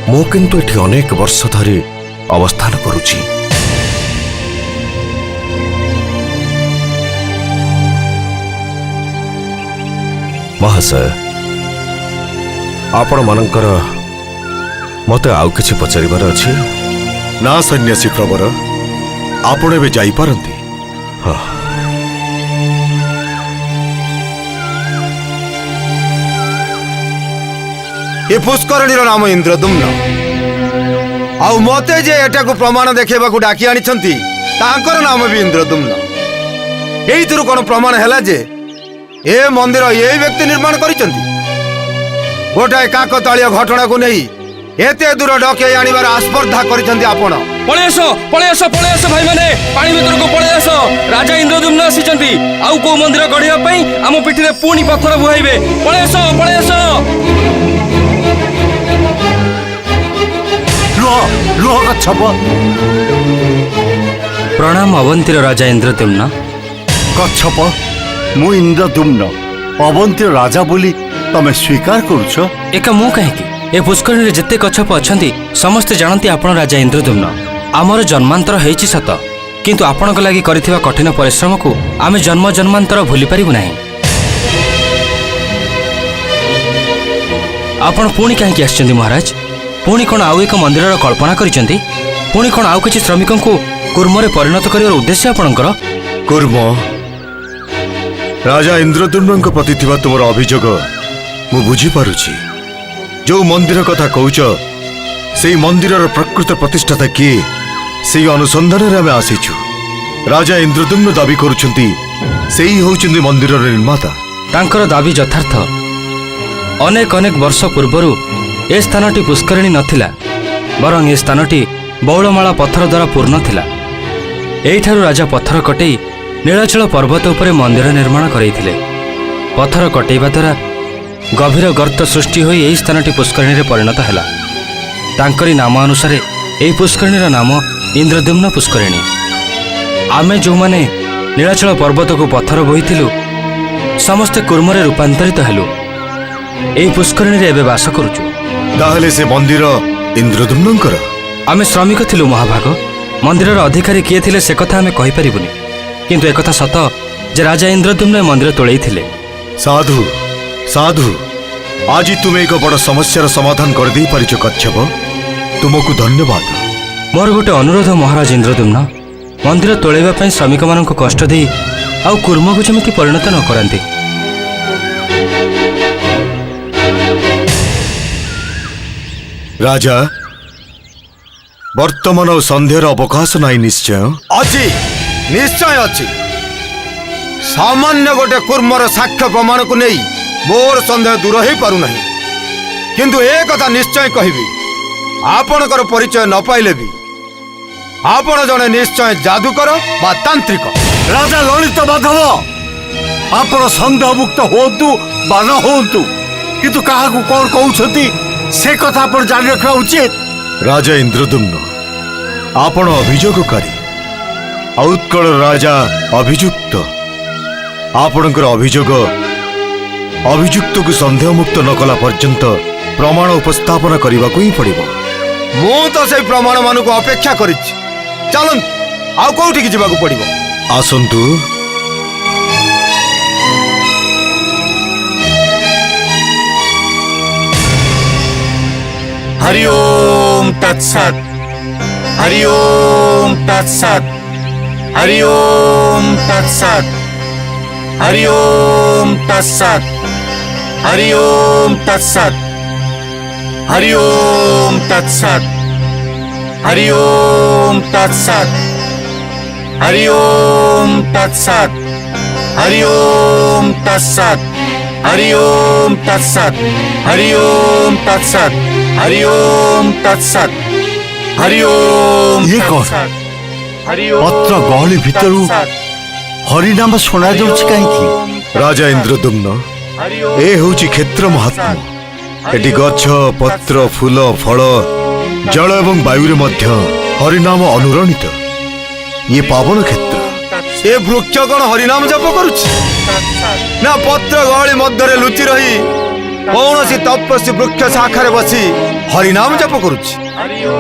मु किंतु एठी अनेक वर्ष धरी अवस्थान करुछि। महाशय, आपण मानकर मते आउ किछि पचारिबार अछि? ना सन्यासी प्रवर, आपण एबे जाई पारंती। ए पुष्करणीर नाम इंद्रद्युम्न। आउ मते जे एटा को प्रमाण देखेबा को डाकी आनिछंती तांकर नाम भी इंद्रद्युम्न। ଏଇଥିରୁ କ'ଣ ପ୍ରମାଣ ହେଲା ଯେ ଏ ମନ୍ଦିର ଏଇ ବ୍ୟକ୍ତି ନିର୍ମାଣ କରିଛନ୍ତି? ଗୋଟାଏ କାକତାଳୀୟ ଘଟଣାକୁ ନେଇ ଏତେ ଦୂର ଡକେଇ ଆଣିବାର ଆସ୍ପର୍ଦ୍ଧା କରିଛନ୍ତି ଆପଣ। ପଳେଇ ଆସ ଭାଇମାନେ, ପାଣି ଭିତରକୁ ପଳେଇ ଆସ। ରାଜା ଇନ୍ଦ୍ରଦ୍ୟୁମ୍ନ ଆସିଛନ୍ତି। ଆଉ କୋଉ ମନ୍ଦିର ଗଢିବା ପାଇଁ ଆମ ପିଠିରେ ପୁଣି ପଥର ବୁହାଇବେ। ପଳେଇ ଆସ। ଲୁହ କଚ୍ଛପ। ପ୍ରଣାମ ଅବନ୍ତୀର ରାଜା ଇନ୍ଦ୍ରଦ୍ୟୁମ୍ନ। କଚ୍ଛପ, ମୁଁ ଇନ୍ଦ୍ରଦ୍ୟୁମ୍ନ, ଅବନ୍ତୀର ରାଜା ବୋଲି ତମେ ସ୍ୱୀକାର କରୁଛ? ଏକା ମୁଁ କାହିଁକି? ଏ ପୁଷ୍କରିଣୀରେ ଯେତେ କଚ୍ଛପ ଅଛନ୍ତି ସମସ୍ତେ ଜାଣନ୍ତି ଆପଣ ରାଜା ଇନ୍ଦ୍ରଦ୍ୟୁମ୍ନ। ଆମର ଜନ୍ମାନ୍ତର ହେଇଛି ସତ, କିନ୍ତୁ ଆପଣଙ୍କ ଲାଗି କରିଥିବା କଠିନ ପରିଶ୍ରମକୁ ଆମେ ଜନ୍ମ ଜନ୍ମାନ୍ତର ଭୁଲି ପାରିବୁ ନାହିଁ। ଆପଣ ପୁଣି କାହିଁକି ଆସିଛନ୍ତି ମହାରାଜ? ପୁଣି କ'ଣ ଆଉ ଏକ ମନ୍ଦିରର କଳ୍ପନା କରିଛନ୍ତି? ପୁଣି କ'ଣ ଆଉ କିଛି ଶ୍ରମିକଙ୍କୁ କୁର୍ମରେ ପରିଣତ କରିବାର ଉଦ୍ଦେଶ୍ୟ ଆପଣଙ୍କର? କୁର୍ମ, ରାଜା ଇନ୍ଦ୍ରଦ୍ୟୁମ୍ନଙ୍କ ପ୍ରତି ଥିବା ତୁମର ଅଭିଯୋଗ ମୁଁ ବୁଝିପାରୁଛି। ଯେଉଁ ମନ୍ଦିର କଥା କହୁଛ ସେହି ମନ୍ଦିରର ପ୍ରକୃତ ପ୍ରତିଷ୍ଠାତା କିଏ, ସେହି ଅନୁସନ୍ଧାନରେ ଆମେ ଆସିଛୁ। ରାଜା ଇନ୍ଦ୍ରଦ୍ୟୁମ୍ନ ଦାବି କରୁଛନ୍ତି ସେହି ହେଉଛନ୍ତି ମନ୍ଦିରର ନିର୍ମାତା। ତାଙ୍କର ଦାବି ଯଥାର୍ଥ। ଅନେକ ବର୍ଷ ପୂର୍ବରୁ ଏ ସ୍ଥାନଟି ପୁଷ୍କରିଣୀ ନଥିଲା, ବରଂ ଏ ସ୍ଥାନଟି ବଉଳମାଳା ପଥର ଦ୍ୱାରା ପୂର୍ଣ୍ଣ ଥିଲା। ଏଇଠାରୁ ରାଜା ପଥର କଟେଇ ନୀଳାଚଳ ପର୍ବତ ଉପରେ ମନ୍ଦିର ନିର୍ମାଣ କରାଇଥିଲେ। ପଥର କଟେଇବା ଦ୍ୱାରା ଗଭୀର ଗର୍ତ୍ତ ସୃଷ୍ଟି ହୋଇ ଏହି ସ୍ଥାନଟି ପୁଷ୍କରିଣୀରେ ପରିଣତ ହେଲା। ତାଙ୍କରି ନାମ ଅନୁସାରେ ଏହି ପୁଷ୍କରିଣୀର ନାମ ଇନ୍ଦ୍ରଦ୍ୟୁମ୍ନ ପୁଷ୍କରିଣୀ। ଆମେ ଯେଉଁମାନେ ନୀଳାଚଳ ପର୍ବତକୁ ପଥର ବୋହିଥିଲୁ ସମସ୍ତେ କୁର୍ମରେ ରୂପାନ୍ତରିତ ହେଲୁ। ଏହି ପୁଷ୍କରିଣୀରେ ଏବେ ବାସ କରୁଛୁ। ତାହେଲେ ସେ ମନ୍ଦିର ଇନ୍ଦ୍ରଦ୍ୟୁମ୍ନଙ୍କର? ଆମେ ଶ୍ରମିକ ଥିଲୁ ମହାଭାଗ। ମନ୍ଦିରର ଅଧିକାରୀ କିଏ ଥିଲେ ସେ କଥା ଆମେ କହିପାରିବୁନି, କିନ୍ତୁ ଏକଥା ସତ ଯେ ରାଜା ଇନ୍ଦ୍ରଦ୍ୟୁମ୍ନ ଏ ମନ୍ଦିର ତୋଳେଇଥିଲେ। ସାଧୁ ସାଧୁ, ଆଜି ତୁମେ ଏକ ବଡ଼ ସମସ୍ୟାର ସମାଧାନ କରିଦେଇ ପାରିଛ କଚ୍ଛପ। ତୁମକୁ ଧନ୍ୟବାଦ। ମୋର ଗୋଟେ ଅନୁରୋଧ ମହାରାଜ ଇନ୍ଦ୍ରଦ୍ୟୁମ୍ନ, ମନ୍ଦିର ତୋଳେଇବା ପାଇଁ ଶ୍ରମିକମାନଙ୍କୁ କଷ୍ଟ ଦେଇ ଆଉ କୁର୍ମକୁ ଯେମିତି ପରିଣତ ନ କରାନ୍ତି। ରାଜା, ବର୍ତ୍ତମାନ ଆଉ ସନ୍ଧ୍ୟାର ଅବକାଶ ନାହିଁ ନିଶ୍ଚୟ? ଅଛି, ନିଶ୍ଚୟ ଅଛି। ସାମାନ୍ୟ ଗୋଟେ କୁର୍ମର ସାକ୍ଷ୍ୟ ପ୍ରମାଣକୁ ନେଇ ମୋର ସନ୍ଦେହ ଦୂର ହେଇପାରୁନାହିଁ। କିନ୍ତୁ ଏ କଥା ନିଶ୍ଚୟ କହିବି, ଆପଣଙ୍କର ପରିଚୟ ନ ପାଇଲେ ବି ଆପଣ ଜଣେ ନିଶ୍ଚୟ ଯାଦୁକର ବା ତାନ୍ତ୍ରିକ। ରାଜା ଲଳିତ ମାଧବ, ଆପଣ ସନ୍ଦେହମୁକ୍ତ ହୁଅନ୍ତୁ ବା ନ ହୁଅନ୍ତୁ, କିନ୍ତୁ କାହାକୁ କ'ଣ କହୁଛନ୍ତି ସେ କଥା ଆପଣ ଜାଣି ରଖିବା ଉଚିତ। ରାଜା ଇନ୍ଦ୍ରଦ୍ୟୁମ୍ନ, ଆପଣ ଅଭିଯୋଗକାରୀ, ଆଉ ଉତ୍କଳର ରାଜା ଅଭିଯୁକ୍ତ। ଆପଣଙ୍କର ଅଭିଯୋଗ ଅଭିଯୁକ୍ତକୁ ସନ୍ଦେହମୁକ୍ତ ନ କଲା ପର୍ଯ୍ୟନ୍ତ ପ୍ରମାଣ ଉପସ୍ଥାପନ କରିବାକୁ ହିଁ ପଡ଼ିବ। ମୁଁ ତ ସେଇ ପ୍ରମାଣ ମାନଙ୍କୁ ଅପେକ୍ଷା କରିଛି। ଚାଲନ୍ତୁ, ଆଉ କୋଉଠିକି ଯିବାକୁ ପଡ଼ିବ? ଆସନ୍ତୁ। हरि ओम तत्सत्, हरि ओम तत्सत्, हरि ओम तत्सत्, हरि ओम तत्सत्, हरि ओम तत्सत्, हरि ओम तत्सत्, हरि ओम तत्सत्, हरि ओम तत्सत्, हरि ओम तत्सत्, हरि ओम तत्सत्, हरि ओम तत्सत्, हरि ओम तत्सत्, हरि ओम ये कौन? तत्सत्, हरि ओम पत्र गहଳି ଭିତରୁ तत्सत्, ହରିନାମ ଶୁଣାଯାଉଛି କାହିଁକି? ରାଜା ଇନ୍ଦ୍ରଦ୍ୟୁମ୍ନ, हरि ओम ଏ ହେଉଛି କ୍ଷେତ୍ର ମହାତ୍ମ। ଏଠି ଗଛ, ପତ୍ର, ଫୁଲ, ଫଳ, ଜଳ ଏବଂ ବାୟୁରେ ମଧ୍ୟ ହରିନାମ ଅନୁରଣିତ। ଇଏ ପାବନ କ୍ଷେତ୍ର। ଏ ବୃକ୍ଷ କ'ଣ ହରିନାମ ଜପ କରୁଛି? ନା ପତ୍ର ଗହଳି ମଧ୍ୟରେ ଲୁଚି ରହି କୌଣସି ତପସ୍ୱୀ ବୃକ୍ଷ ଶାଖାରେ ବସି ହରିନାମ ଜପ କରୁଛି?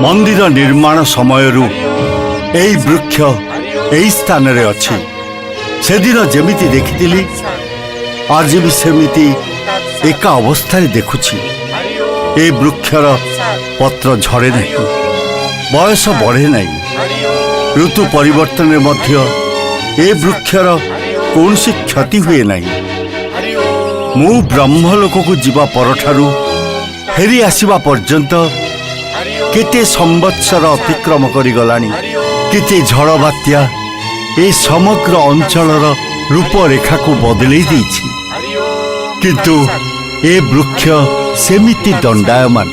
ମନ୍ଦିର ନିର୍ମାଣ ସମୟରୁ ଏହି ବୃକ୍ଷ ଏହି ସ୍ଥାନରେ ଅଛି। ସେଦିନ ଯେମିତି ଦେଖିଥିଲି ଆଜି ବି ସେମିତି ଏକା ଅବସ୍ଥାରେ ଦେଖୁଛି। ଏ ବୃକ୍ଷର ପତ୍ର ଝଡ଼େ ନାହିଁ, ବୟସ ବଢ଼େ ନାହିଁ। ଋତୁ ପରିବର୍ତ୍ତନରେ ମଧ୍ୟ ଏ ବୃକ୍ଷର କୌଣସି କ୍ଷତି ହୁଏ ନାହିଁ। ମୁଁ ବ୍ରହ୍ମଲୋକକୁ ଯିବା ପରଠାରୁ ଫେରି ଆସିବା ପର୍ଯ୍ୟନ୍ତ କେତେ ସମ୍ବତ୍ସର ଅତିକ୍ରମ କରିଗଲାଣି। କେତେ ଝଡ଼ ବାତ୍ୟା ଏ ସମଗ୍ର ଅଞ୍ଚଳର ରୂପରେଖାକୁ ବଦଳେଇ ଦେଇଛି। କିନ୍ତୁ ଏ ବୃକ୍ଷ ସେମିତି ଦଣ୍ଡାୟମାନ।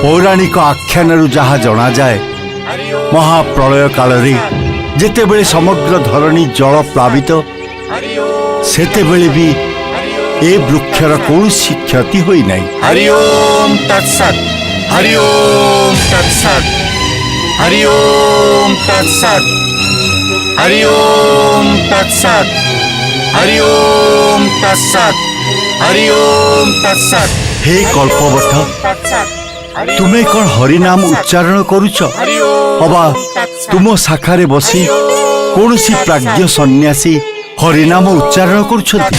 ପୌରାଣିକ ଆଖ୍ୟାନରୁ ଯାହା ଜଣାଯାଏ, ମହାପ୍ରଳୟ କାଳରେ ଯେତେବେଳେ ସମଗ୍ର ଧରଣୀ ଜଳ ପ୍ଲାବିତ, ସେତେବେଳେ ବି ଏ ବୃକ୍ଷର କୌଣସି କ୍ଷତି ହୋଇନାହିଁ। हरि ओम तत्सत हरि ओम तत्सत हरि ओम तत्सत हरि ओम तत्सत हरि ओम तत्सत हरि ओम तत्सत। हे कल्पवट, तुमे कौन हरिनाम उच्चारण करुच? अबा तुम शाखारे बसी कौनसी प्राज्ञ सन्यासी हरिनाम उच्चारण करुछंती?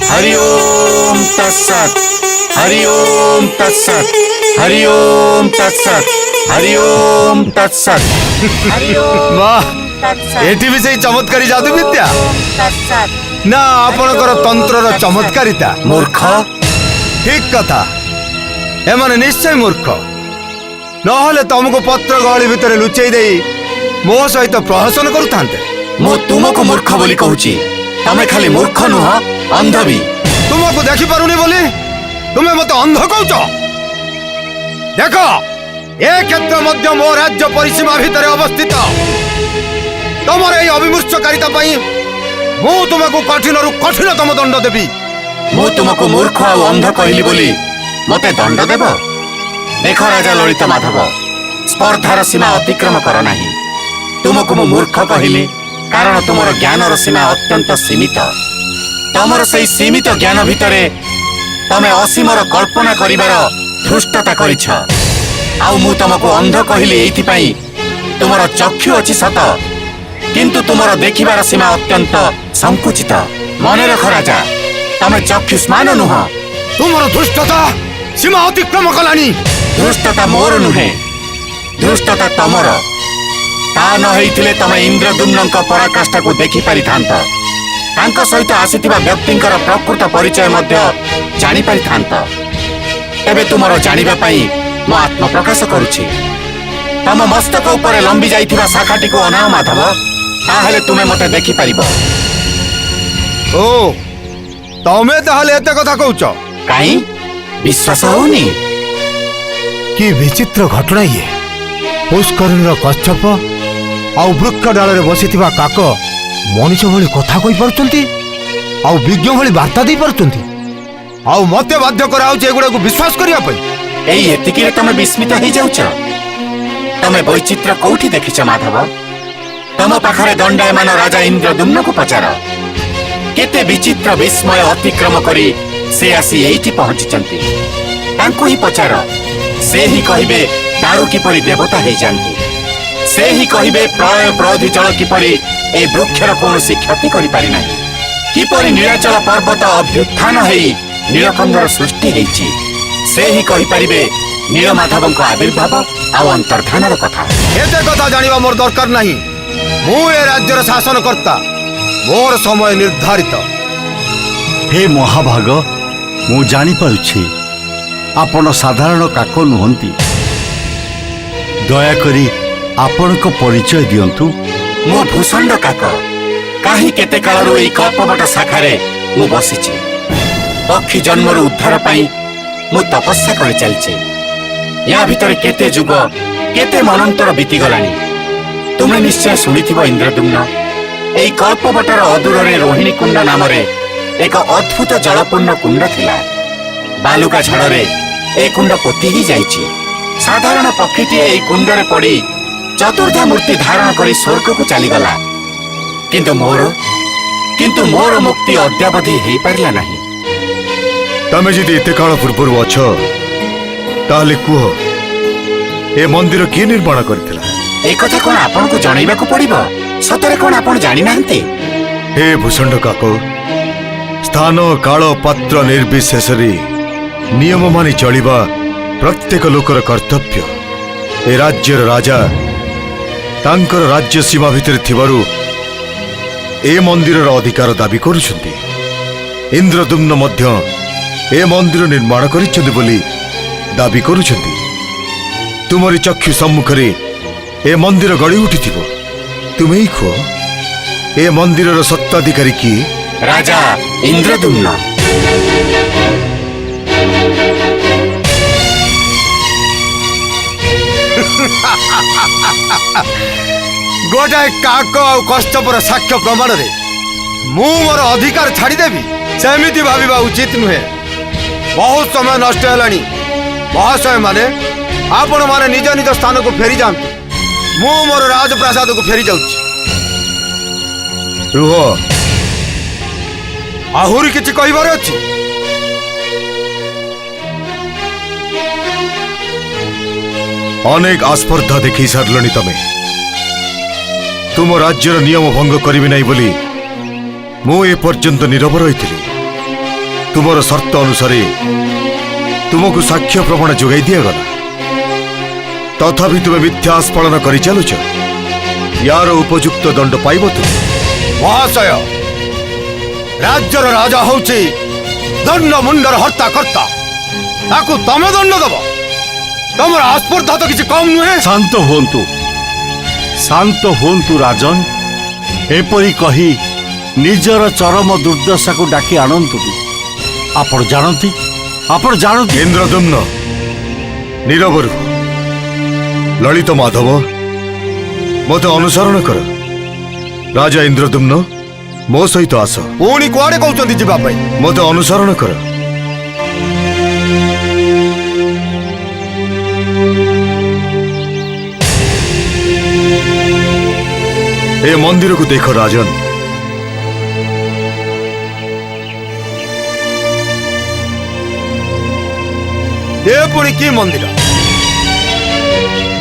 हरि ओम तत्सत हरि ओम तत्सत हरि ओम तत्सत हरि ओम तत्सत हरि ओम वाह, एठी भी सेई चमत्कारी जादू विद्या ना आपणकर तंत्रर चमत्कारिता? मूर्ख, ठीक कथा, एमाने निश्चय मूर्ख। नहले तुमको पत्र गहली भितर लुचेई देई मो सहित प्रहसन करुथांते। मु तुमको मूर्ख बोली कहूची, तमे खाली मूर्ख नुह अंध भी। तुमको देखि पारुनी बोली तुमे मते अंध कहूच? देख, ए क्षेत्र मध्य मो राज्य परिसीमा भितर अवस्थित। तमर ए अविमूर्छकारिता पई मु तुमको कठिनरु कठिनतम दंड देबी। मु तुमको मूर्ख और अंध कहली बोली मते दंड देव? देख राजा ललित माधव, स्पर्धार सीमा अतिक्रम कर नाही। तुमको मु मूर्ख कहली कारण तुमर ज्ञानर सीमा अत्यंत सीमित। तमर सेई सीमित ज्ञान भितरे तमे असीमर कल्पना करिवार धृष्टता करिछ। आउ मु तुमको अंध कहली एथि पई तुमर चक्षु अछि सत, किंतु तुमर देखिबार सीमा अत्यंत संकुचित। मने रख राजा, तमे चक्षुष्मान नुह। तुमर दुष्टता सीमा अतिक्रम कलानी। दुष्टता मोर नुहे, दुष्टता तमर। ता न हेइथिले तमे इंद्रदुम्नंक पराकाष्ठा को देखि पारिथांत। तांक सहित आसीथिबा व्यक्तिंकर प्रकृत परिचय मध्य जानि पारिथांत। एबे तुमर जानिबा पई मो आत्म प्रकाश करूछि। तम मस्तक उपरे लंबी जाइथिबा शाखाटी को अनाओ माधव, ताहेले तुमे मते देखि पारिबो। ओ तमे ताहले एते कथा कहूच? काई विश्वास होनी? कि विचित्र घटना ये। पुष्करणीर कच्छप आउ वृक्ष डाଳରେ बसिथिबा काक मनुष्य भଳି କଥା कहि पारुचंती, आउ विज्ञ भଳି वार्ता देई पारुचंती, आउ मते बाध्य कराउछ एगुडा को विश्वास करिया पई। एई एतिकिरे तमे विस्मित हेइ जाउछ? तमे वैचित्र कोठी देखिछ माधव? तम पाखरे दंडायमान राजा इंद्रदुम्न को पचार। केते विचित्र विस्मय अतिक्रम करी से आसी एइठी पहुंचिचंती। तांको ही पचार, से ही कहिबे दारू किपरि देवता हेइ जांती। से ही कहिबे प्रलय प्रौधि जल किपरि ए वृक्षर कौनसी क्षति करि पारि नाही। किपरि नीलाचल पर्वत अभ्युत्थान हेइ नीलकंठर सृष्टि हेइछि। से ही कहि पारिबे नीलमाधवଙ୍କ आविर्भाव आ अंतर्धानर कथा। एते कथा जानिबा मोर दरकार नाही। मु ए राज्यर शासनकर्ता, मोर समय निर्धारित। हे महाभाग, मु जानी पारुछि आपण साधारण काक नुहंती। दयाकरी आपणक परिचय दियंतु। मु भूषंड काक। काहे केते कालरु एई कल्पवट शाखारे मु बसिछि। पक्षी जन्मरु उद्धार पाई मु तपस्या करि चलछि। या भितर केते जुग केते मनंतर बीती गलानी। तुमे निश्चय सुनिथिबो इंद्रदुम्न, एई कल्पवटर अदूररे रोहिणी कुंड नामरे एक अद्भुत जलपूर्ण कुंड थिला। बालुका झड़रे ए कुंड पोती ही जाइछि। साधारण पक्षीटी एई कुंडरे पड़ी चतुर्धा मूर्ति धारण करी स्वर्ग को चली गला। किंतु मोर मुक्ति अद्यावधि हेइ पारिला नाही। तमे जदि एते काल पूर्व अछ ताहले कुह, ए मंदिर किए निर्माण करथिला? ए कथा कोन आपन को जणाइबा को पड़िबो? सतरे कोन आपन जानि नाहंती? हे भूषंड काको, स्थान काल पात्र निर्विशेषरे नियम मानि चलिबा प्रत्येक लोकर कर्तव्य। ए राज्यर राजा तांकर राज्य सीमा भितर थिबारु ए मंदिरर अधिकार दाबी करुछंती। इंद्रदुम्न मध्य ए मंदिर निर्माण करिछंती बोली दाबी करुछंती। तुमरी चक्षु सम्मुखरे ए मंदिर गड़ी उठिथिबो, तुमे ही खुओ। ए मंदिरर सत्ताधिकारी किए? राजा इंद्रद्युम्न। गोटाए काक आ कश्यपर साक्ष्य प्रमाण रे मु मोर अधिकार छाड़देवी सेमिति भाविबा उचित नुहे। बहुत समय नष्ट है महाशय माने आपण माने निज निज स्थान को फेरी जातु। मु मोर राजप्रासाद को फेरी जाऊँ। रुह, आहुरी किछि कहिबार अछि? अनेक आस्पर्धा देखी सारलनी तमे। तुम राज्यर नियम भंग करिबि नाही बोली मु ए पर्यंत नीरव रही। तुमर शर्त अनुसार तुमको साक्ष्य प्रमाण जोगाई दिगला, तथापि तुम्हें मिथ्या स्फलन कर चलुच। यार उपयुक्त दंड पाइब तुम। महाशय, राज्यर राजा होची दंड मुंडर हर्ता कर्ता, ताकू तमे दंड दब। तमर आस्पर्धा तो किसी कम नुहे। शांत होंतु राजन। एपरी कही निजर चरम दुर्दशा को डाकी आनंतु। आपण जानती इंद्रद्युम्न, नीरव रुह। ललित माधव, मत अनुसरण कर। राजा इंद्रद्युम्न, मो सहित आस। पुणी कुआडे कहउचंदी जिबा पई? मत अनुसरण कर। ए मंदिर को देख राजन। ए पुणी की मंदिर?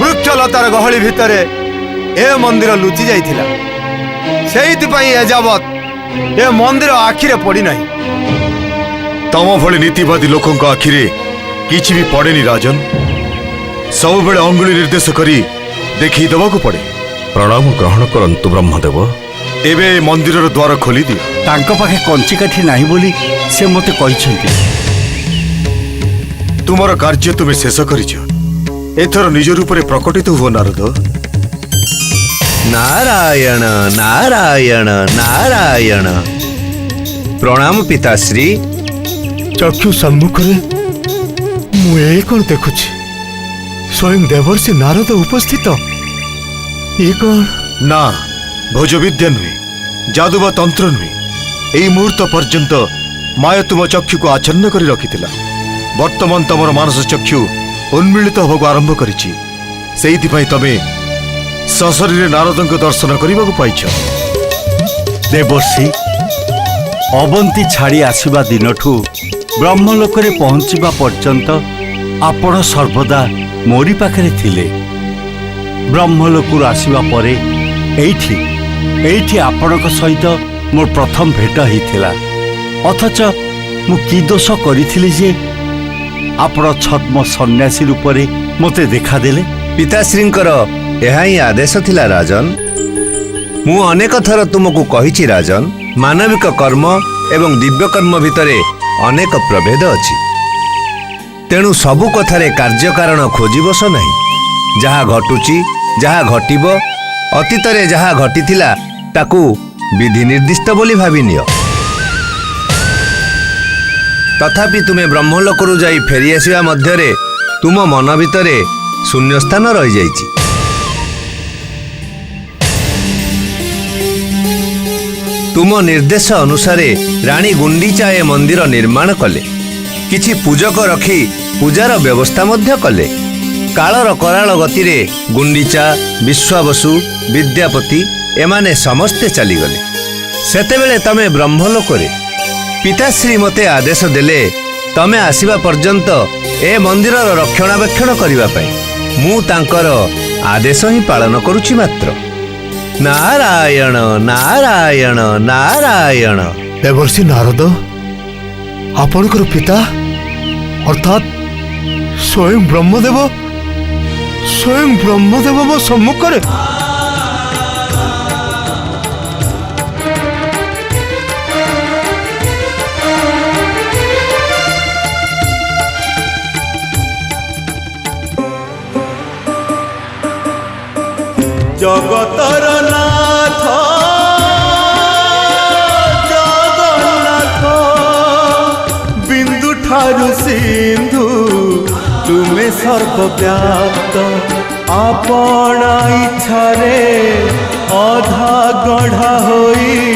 वृक्षलतार गहली भितरे ए मंदिर लुचि जाइथिला। सेइथिपई एजावत ए मंदिर आखिरे पड़ी नाही। तम भली नीतिवादी लोकों का आखिरे किछि भी पड़ेनी राजन। सब बेले अंगुली निर्देश करी देखी देवा को पड़े। प्रणाम ग्रहण करंतु ब्रह्मदेव। एबे मंदिरर द्वार खोली दियो। तांको पाखे कंची काठी नाही बोली से मते कहिसेंती। तुमर कार्य तुम्हें शेष करिछ। एथर निज रूप रे प्रकटित हुओ नारद। नारायण नारायण नारायण। प्रणाम पिताश्री। चक्षु सम्मुख मुझे कौन देखुची? स्वयं देवर्षि नारद उपस्थित। ये कौन? ना, भोज विद्या नुहे, जादू बा तंत्र नुहे। एई मुहूर्त पर्यंत माया तुम चक्षु को आच्छन्न करी रखिथिला। वर्तमान तमर मानस चक्षु उन्मिलित होबाक आरंभ करिछि। सेइथिपई तमे सशरीरे नारदंक दर्शन करिबाकु पाइछ। देवर्षि, अवंती छाड़ी आसिबा दिनठू ब्रह्मलोक रे पहुंचिबा पर्यंत आपण सर्वदा मोरी पाखरे थिले। ब्रह्मलोक आसिबा परे एठी आपणक सहित मोर प्रथम भेट होइथिला। अथच मु की दोष करिथिली जे आपण छद्म सन्यासी रूप रे मते देखा देले? पिताश्रींकर यह ही आदेश थिला राजन। मु अनेक थर तुमको कहिछि राजन, मानविक कर्म एवं दिव्य कर्म भितरे अनेक प्रभेद अछि। तेणु सबु कथारे कार्य कारण खोजी बस नहीं। जहा घटुची, जहा घटिब, अतीतरे जहा घटिथिला ताकू विधि निर्दिष्ट बोली भाबी नियो। तथापि तुमे ब्रह्मलोकरु जाई फेरी आसिबा मध्यरे तुम मन भितरे शून्यस्थान रही जाइछि। तुम निर्देश अनुसारे रानी गुंडीचा ए मंदिर निर्माण कले। किछि पूजक रखी पूजार व्यवस्था मध्य कले। कालर कराल गतिरे गुंडीचा, विश्वावसु, विद्यापति एमाने समस्ते चलीगले। सेतेबेले तमे ब्रह्मलोकरे पिताश्री मते आदेश देले तमे आसिबा पर्यंत ए मंदिरर रक्षणाबेक्षण करिबा पई। मु तांकर आदेश ही पालन करुछि मात्र। नारायण नारायण नारायण। देवर्षि नारद, आपणकर पिता अर्थात स्वयं ब्रह्मदेव मो सम्मुखरे। जगतर नाथ दयारु सिंधु तुमे सर्वव्याप्त आपणा इच्छारे अधा गढ़ा होई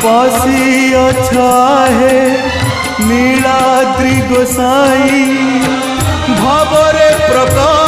बसी अछाहे नीलाद्रि गोसाई भावरे प्रकाश